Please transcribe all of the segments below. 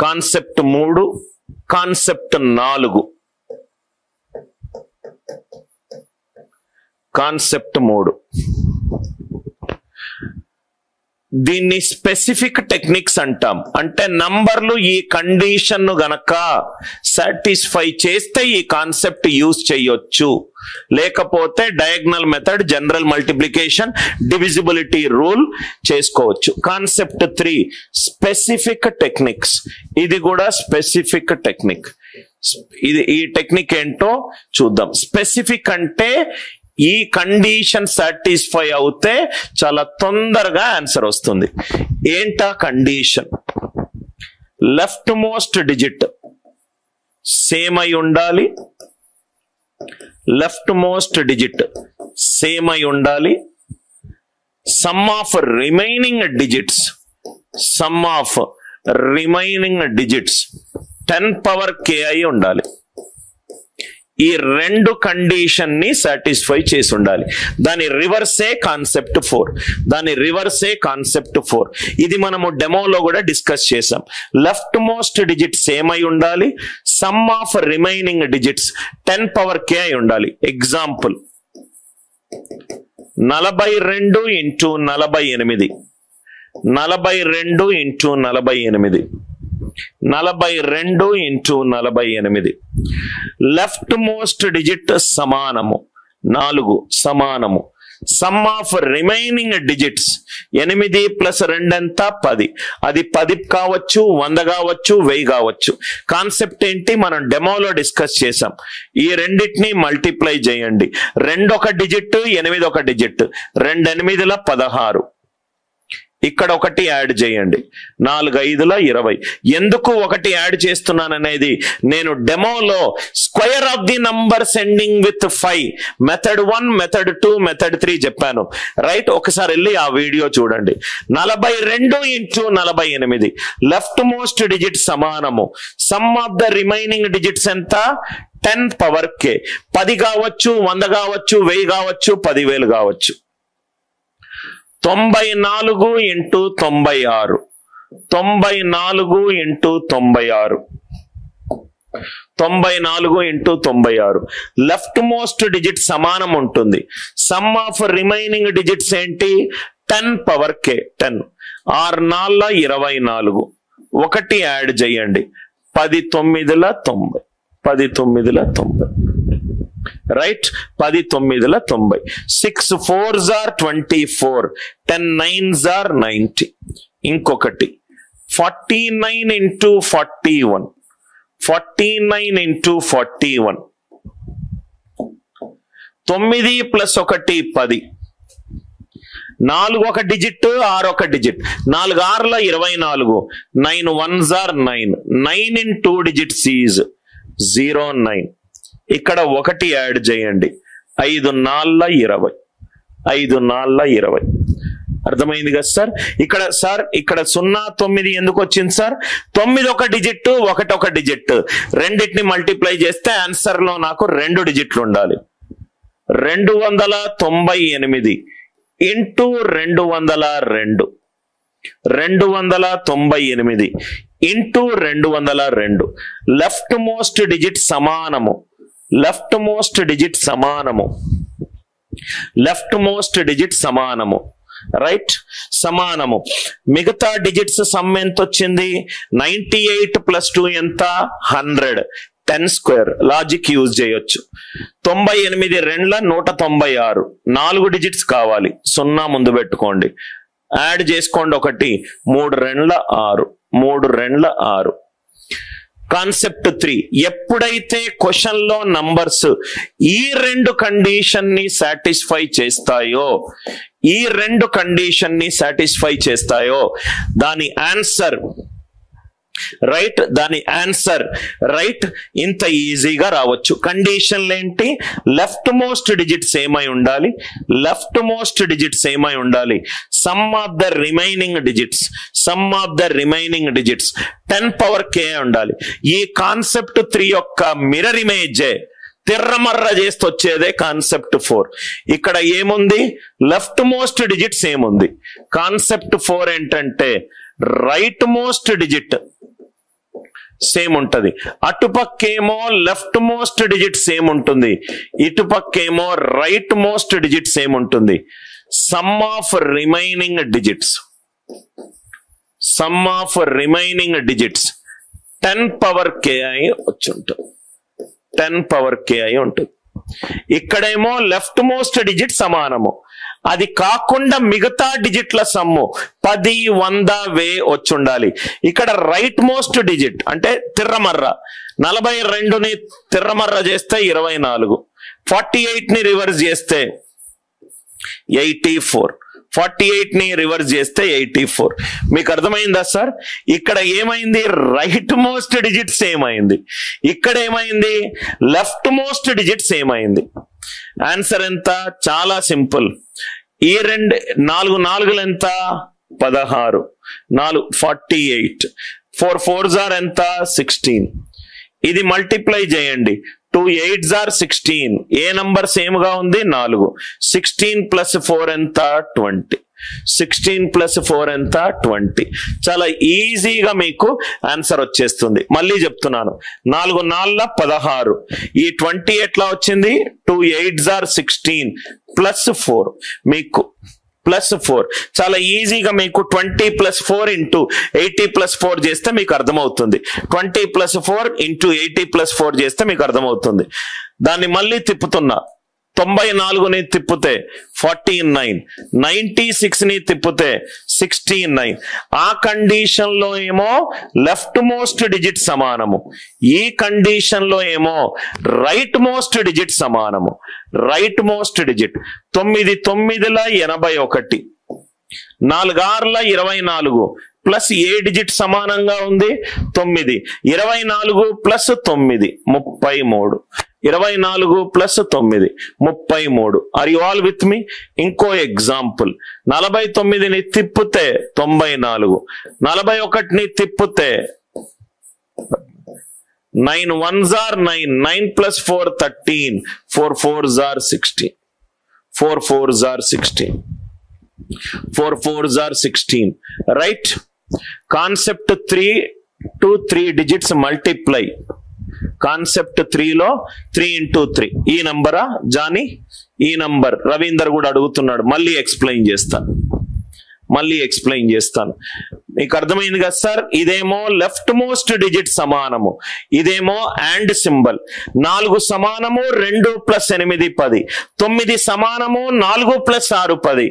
Concept 3, concept 4. Concept 3 దీన్ని specific techniques అంటాం. అంటే నంబర్లు ఈ కండిషన్ ను గనక సాటిస్ఫై చేస్తే ఈ కాన్సెప్ట్ యూజ్ చేయొచ్చు, లేకపోతే diagonal method, general multiplication, divisibility rule చేసుకోవచ్చు. Concept 3 specific techniques. ఇది కూడా స్పెసిఫిక్ టెక్నిక్. ఈ టెక్నిక్ ఏంటో చూద్దాం. స్పెసిఫిక్ అంటే ఈ కండిషన్ సాటిస్ఫై అవుతే చాలా తొందరగా ఆన్సర్ వస్తుంది. ఏంటా condition? Left most digit same అయి ఉండాలి, లెఫ్ట్ మోస్ట్ డిజిట్ సేమ్ అయి ఉండాలి, some of remaining digits, some of remaining digits 10 power k అయి ఉండాలి. ఈ రెండు కండిషన్ ని సాటిస్ఫై చేసి ఉండాలి. దాని రివర్సే కాన్సెప్ట్ 4. దాని రివర్సే కాన్సెప్ట్ 4. ఇది మనము డెమోలో కూడా డిస్కస్ చేసాం. లెఫ్ట్ మోస్ట్ డిజిట్ సేమ్ అయి ఉండాలి, some of remaining digits 10 power k అయి ఉండాలి. Example 42 into 48, 42 into 48, 42 into 48. Left most digit సమానము 4, సమానము. Sum of remaining digits 8 plus 2 ఎంత? 10. అది 10 కావచ్చు, 100 కావచ్చు, 1000 కావచ్చు. కాన్సెప్ట్ ఏంటి? మనం డెమోలో డిస్కస్ చేసాం. ఈ రెండింటిని మల్టిప్లై చేయండి. 2 ఒక డిజిట్, 8 ఒక డిజిట్, 2 8ల 16. ఇక్కడ 1 యాడ్ చేయండి, 4 5ల 20. ఎందుకు 1 యాడ్ చేస్తున్నాననేది నేను డెమోలో square of the numbers ending with 5 method 1, method 2, method 3 చెప్పాను. రైట్, ఒకసారి వెళ్ళి ఆ వీడియో చూడండి. 42 ఇంటూ 48 లెఫ్ట్ మోస్ట్ డిజిట్ సమానము. Sum of the remaining digits ఎంత? 10 పవర్ k. 10 కావచ్చు, 100 కావచ్చు, 1000 కావచ్చు, 10,000 కావచ్చు. 94 into 96, 94 into 96, 94 into 96. Left most digit సమానం ఉంటుంది. సమ్ ఆఫ్ రిమైనింగ్ డిజిట్స్ ఏంటి? 10 పవర్ k, 10. 6 4ల 24. 1 యాడ్ చేయండి, 10 9ల 90, 10 9ల 90. Right, 10 9ల 90. 6 4s are 24, 10 9s are 90. ఇంకొకటి 49 ఇంటూ 41, 49 ఇంటూ 41. 9 ప్లస్ 1 10. 4 ఒక డిజిట్, 6 ఒక digit. 4 6ల 24, 9 1s are 9. 9 in 2 digits is 09. ఇక్కడ 1 యాడ్ చేయండి, 5 4ల 20, 5 4ల 20. అర్థమైంది కదా సార్? ఇక్కడ సార్ ఇక్కడ 0 9 ఎందుకు వచ్చింది సార్? 9 ఒక డిజిట్, 1 ఒక డిజిట్. రెండింటిని మల్టిప్లై చేస్తే ఆన్సర్ లో నాకు 2 డిజిట్లు ఉండాలి. 298 into 202, 298 into 202. Left most digit సమానము, లెఫ్ట్ మోస్ట్ డిజిట్ సమానము, లెఫ్ట్ మోస్ట్ డిజిట్ సమానము. రైట్, సమానము. మిగతా డిజిట్స్ సమ్ ఎంత వచ్చింది? 98 ప్లస్ 2 ఎంత? 100. 10 స్క్వేర్ లాజిక్ యూజ్ చేయొచ్చు. 98 2ల 196. 4 డిజిట్స్ కావాలి, 0 ముందు పెట్టుకోండి. యాడ్ చేసుకోండి 1, 3 2ల 6, 3 2ల 6. కాన్సెప్ట్ 3, ఎప్పుడైతే క్వశ్చన్ లో నంబర్స్ ఈ 2 కండిషన్ ని సాటిస్ఫై చేస్తాయో, ఈ 2 కండిషన్ ని సాటిస్ఫై చేస్తాయో దాని ఆన్సర్ రైట్, దాని ఆన్సర్ రైట్ ఇంత ఈజీగా రావచ్చు. కండిషన్లు ఏంటి? లెఫ్ట్ మోస్ట్ డిజిట్ సేమ్ అయి ఉండాలి, లెఫ్ట్ మోస్ట్ డిజిట్ సేమ్ అయి ఉండాలి. Some of the remaining digits, some of the remaining digits 10 power k ఉండాలి. ఈ కాన్సెప్ట్ 3 యొక్క మిర్రర్ ఇమేజే తిర్రమర్ర చేస్తూ వచ్చేదే కాన్సెప్ట్ 4. ఇక్కడ ఏముంది? లెఫ్ట్ మోస్ట్ డిజిట్ సేమ్ ఉంది. కాన్సెప్ట్ 4 ఏంటంటే రైట్ మోస్ట్ డిజిట్ సేమ్ ఉంటది, అటుపక్కేమో లెఫ్ట్ మోస్ట్ డిజిట్ సేమ్ ఉంటుంది, ఇటుపక్కేమో రైట్ మోస్ట్ డిజిట్ సేమ్ ఉంటుంది. Some of remaining digits 10 power k అయి వచ్చి ఉంటుంది, 10 పవర్ k అయి ఉంటుంది. ఇక్కడేమో లెఫ్ట్ మోస్ట్ డిజిట్ సమానము, అది కాకుండా మిగతా డిజిట్ల సమ్ము 10, 100, 1000 వచ్చి ఉండాలి. ఇక్కడ రైట్ మోస్ట్ డిజిట్ అంటే తిర్రమర్ర, 42ని తిర్రమర్ర చేస్తే 24, 48ని రివర్స్ చేస్తే 84, 48ని రివర్స్ చేస్తే 84. మీకు అర్థమైందా సార్? ఇక్కడ ఏమైంది? రైట్ మోస్ట్ డిజిట్ సేమ్ అయింది, ఇక్కడ ఏమైంది? లెఫ్ట్ మోస్ట్ డిజిట్ సేమ్ అయింది. ఆన్సర్ ఎంత? చాలా సింపుల్. ఈ 4 4లు ఎంత? 16, 4 48, 4 4s are ఎంత? 16. ఇది మల్టిప్లై చేయండి, 2 8s are 16. A number same గా ఉంది? 4. 16 + 4 ఎంత? 20. 16 + 4 ఎంత? 20. చాలా ఈజీగా మీకు ఆన్సర్ వచ్చేస్తుంది. మళ్ళీ చెప్తున్నాను, 4 4ల 16, ఈ 20 ఎట్లా వచ్చింది? 2 8s are 16 + 4, మీకు +4. చాలా ఈజీగా మీకు 20 + 4 × 80 + 4 చేస్తే మీకు అర్థమవుతుంది. 20 + 4 × 80 + 4 చేస్తే మీకు అర్థమవుతుంది. దాన్ని మళ్ళీ తిప్పుతున్నా, 94ని తిప్పితే 49, 96ని తిప్పితే 69. ఆ కండిషన్ లో ఏమో లెఫ్ట్ మోస్ట్ డిజిట్ సమానము, ఈ కండిషన్ లో ఏమో రైట్ మోస్ట్ డిజిట్ సమానము. రైట్ మోస్ట్ డిజిట్ 9 9ల 81, 4 6ల 24 ప్లస్ ఏ డిజిట్ సమానంగా ఉంది? 9. 24 + 9 33, 24 + 9 33. ఆర్ యు ఆల్ విత్ మీ? ఇంకో ఎగ్జాంపుల్, 49ని తిప్పితే 94, 41ని తిప్పితే 9 1s are 9, 9 + 4 13, 4 4s are 16, 4 4s are 16, 4 4s are 16. Right? Concept 3 to 3 digits multiply. Concept 3లో 3 × 3. ఈ నంబరా జానీ? ఈ నంబర్ రవీందర్ కూడా అడుగుతున్నాడు. మళ్ళీ ఎక్స్ప్లెయిన్ చేస్తాను. మీకు అర్థమైంది కదా సార్? ఇదేమో లెఫ్ట్ మోస్ట్ డిజిట్ సమానము, ఇదేమో అండ్ సింబల్. 4 సమానము 2 + 8 10, 9 సమానము 4 + 6 10,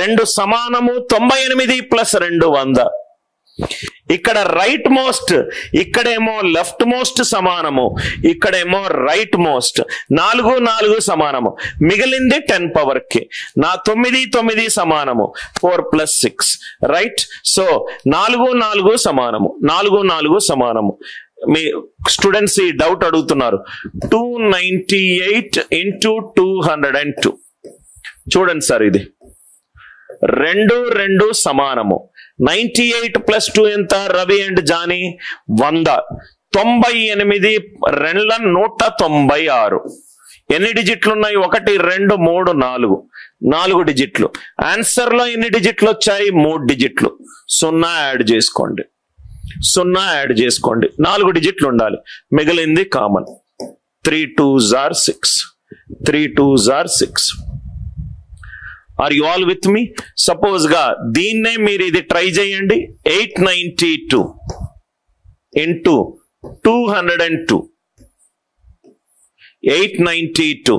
2 సమానము 98 + 2 100. ఇక్కడ రైట్ మోస్ట్, ఇక్కడేమో లెఫ్ట్ మోస్ట్ సమానము, ఇక్కడేమో రైట్ మోస్ట్. 4 4 సమానము, మిగిలింది 10 పవర్ k. నా 9 9 సమానము, 4 + 6. రైట్? సో 4 4 సమానము, 4 4 సమానము. మీ స్టూడెంట్స్ ఈ డౌట్ అడుగుతున్నారు, 298 × 202. చూడండి సార్, ఇది 2 2 సమానము. 98 + 2 ఎంత రవి అండ్ జానీ? 100. 98 2 196. ఎన్ని డిజిట్లు ఉన్నాయి? 1 2 3 4, 4 డిజిట్లు. ఆన్సర్ లో ఎన్ని డిజిట్లు వచ్చాయి? 3 డిజిట్లు. 0 యాడ్ చేసుకోండి, 0 యాడ్ చేసుకోండి. 4 డిజిట్లు ఉండాలి, మిగిలింది common. 3 2s are 6, 3 2s are 6. Are you all with me? Suppose గా దీన్నే మీరు ఇది ట్రై చేయండి. 892 × 202, 892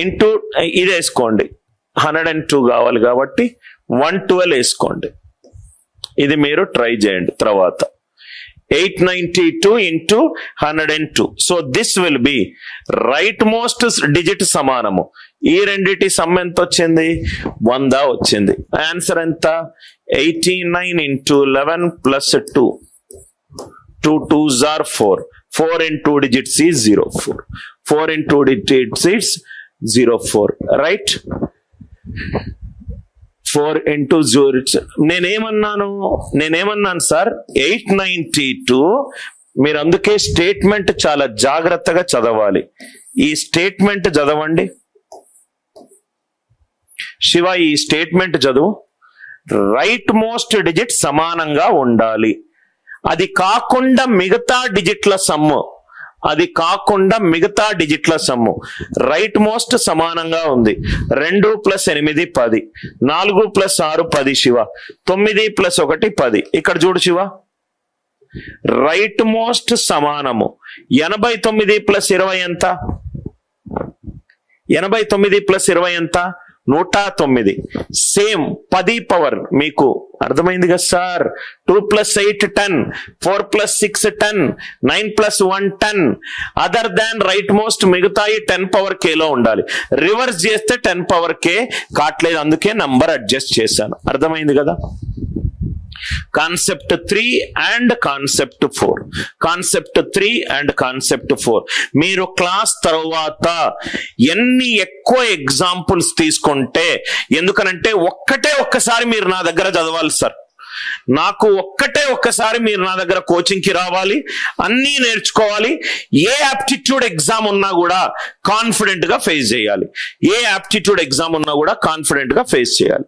× ఇది వేసుకోండి. 102 కావాలి కాబట్టి 112 వేసుకోండి. ఇది మీరు ట్రై చేయండి తర్వాత. 892 × 102. So this will be right most digit సమానము. ఈ రెండిటి సమ్ ఎంత వచ్చింది? 100 వచ్చింది. ఆన్సర్ ఎంత? 89 × 11 + 2. 2 2s are 4. 4 in 2 digits is 04. 4 in 2 digits is 04. Right? 4 × 0. నేనేమన్నాను సార్? 892. మీరు అందుకే స్టేట్మెంట్ చాలా జాగ్రత్తగా చదవాలి. ఈ స్టేట్మెంట్ చదవండి. శివ, ఈ స్టేట్మెంట్ చదువు. రైట్ మోస్ట్ డిజిట్ సమానంగా ఉండాలి. అది కాకుండా మిగతా డిజిట్ల సమ్ము, అది కాకుండా మిగతా డిజిట్ల సమ్ము రైట్ మోస్ట్ సమానంగా ఉంది. 2 + 8 10, 4 + 6 10 శివ, 9 + 1 10. ఇక్కడ చూడు శివ, రైట్ మోస్ట్ సమానము. 89 + 20 ఎంత? 89 + 20 ఎంత? 109. Same 10 power. మీకు అర్థమైంది కదా sir? 2 + 8 10, 4 + 6 10, 9 + 1 10. Other than right most మిగతాయి 10 పవర్ కేలో ఉండాలి. రివర్స్ చేస్తే 10 పవర్ కే కాట్లేదు, అందుకే నంబర్ అడ్జస్ట్ చేశాను. అర్థమైంది కదా? Concept 3 and concept 4, concept 3 and concept 4. మీరు క్లాస్ తర్వాత ఎన్ని ఎక్కువ ఎగ్జాంపుల్స్ తీసుకుంటే, ఎందుకనంటే ఒక్కసారి మీరు నా దగ్గర చదవాలి సార్. నాకు ఒక్కసారి మీరు నా దగ్గర కోచింగ్ కి రావాలి, అన్నీ నేర్చుకోవాలి. ఏ యాప్టిట్యూడ్ ఎగ్జామ్ ఉన్నా కూడా కాన్ఫిడెంట్ గా ఫేస్ చేయాలి. ఏ యాప్టిట్యూడ్ ఎగ్జామ్ ఉన్నా కూడా కాన్ఫిడెంట్ గా ఫేస్ చేయాలి.